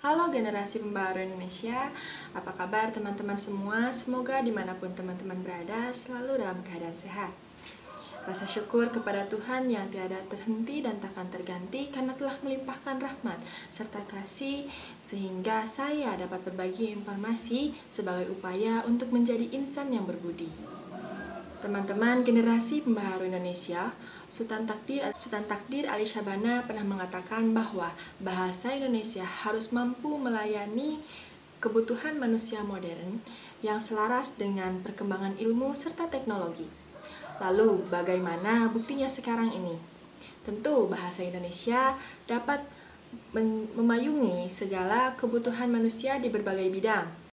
Halo generasi pembaharu Indonesia, apa kabar teman-teman semua? Semoga dimanapun teman-teman berada selalu dalam keadaan sehat. Rasa syukur kepada Tuhan yang tiada terhenti dan takkan terganti karena telah melimpahkan rahmat serta kasih sehingga saya dapat berbagi informasi sebagai upaya untuk menjadi insan yang berbudi. Teman-teman generasi pembaharu Indonesia, Sultan Takdir Ali Syabana pernah mengatakan bahwa bahasa Indonesia harus mampu melayani kebutuhan manusia modern yang selaras dengan perkembangan ilmu serta teknologi. Lalu, bagaimana buktinya sekarang ini? Tentu bahasa Indonesia dapat memayungi segala kebutuhan manusia di berbagai bidang.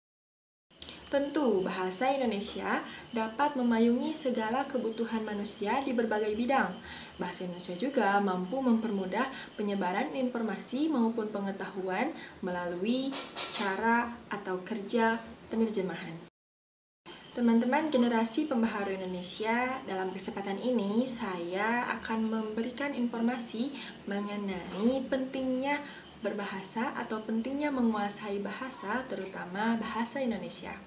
Tentu, bahasa Indonesia dapat memayungi segala kebutuhan manusia di berbagai bidang. Bahasa Indonesia juga mampu mempermudah penyebaran informasi maupun pengetahuan melalui cara atau kerja penerjemahan. Teman-teman generasi pembaharu Indonesia, dalam kesempatan ini saya akan memberikan informasi mengenai pentingnya berbahasa atau pentingnya menguasai bahasa, terutama bahasa Indonesia.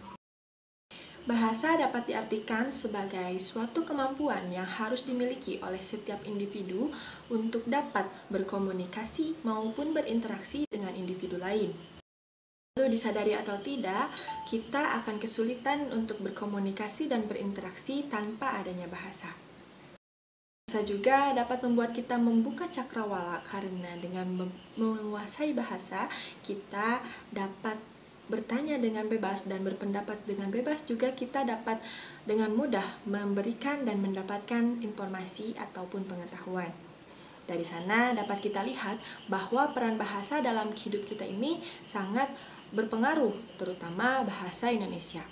Bahasa dapat diartikan sebagai suatu kemampuan yang harus dimiliki oleh setiap individu untuk dapat berkomunikasi maupun berinteraksi dengan individu lain. Lalu disadari atau tidak, kita akan kesulitan untuk berkomunikasi dan berinteraksi tanpa adanya bahasa. Bahasa juga dapat membuat kita membuka cakrawala karena dengan menguasai bahasa, kita dapat bertanya dengan bebas dan berpendapat dengan bebas. Juga kita dapat dengan mudah memberikan dan mendapatkan informasi ataupun pengetahuan. Dari sana dapat kita lihat bahwa peran bahasa dalam hidup kita ini sangat berpengaruh, terutama bahasa Indonesia.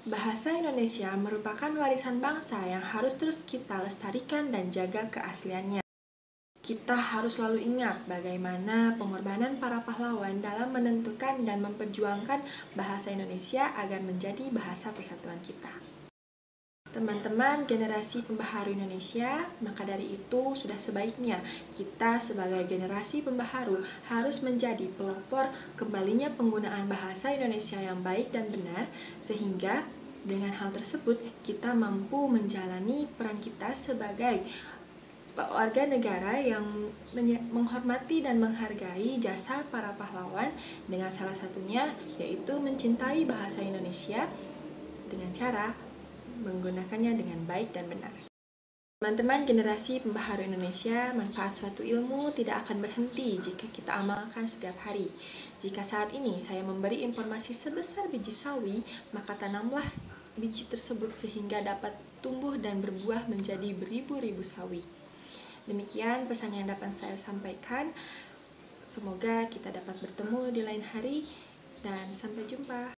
Bahasa Indonesia merupakan warisan bangsa yang harus terus kita lestarikan dan jaga keasliannya. Kita harus selalu ingat bagaimana pengorbanan para pahlawan dalam menentukan dan memperjuangkan bahasa Indonesia agar menjadi bahasa persatuan kita. Teman-teman generasi pembaharu Indonesia, maka dari itu sudah sebaiknya kita sebagai generasi pembaharu harus menjadi pelopor kembalinya penggunaan bahasa Indonesia yang baik dan benar, sehingga dengan hal tersebut kita mampu menjalani peran kita sebagai warga negara yang menghormati dan menghargai jasa para pahlawan, dengan salah satunya yaitu mencintai bahasa Indonesia dengan cara menggunakannya dengan baik dan benar. Teman-teman generasi pembaharu Indonesia, manfaat suatu ilmu tidak akan berhenti jika kita amalkan setiap hari. Jika saat ini saya memberi informasi sebesar biji sawi, maka tanamlah biji tersebut sehingga dapat tumbuh dan berbuah menjadi beribu-ribu sawi. Demikian pesan yang dapat saya sampaikan. Semoga kita dapat bertemu di lain hari dan sampai jumpa.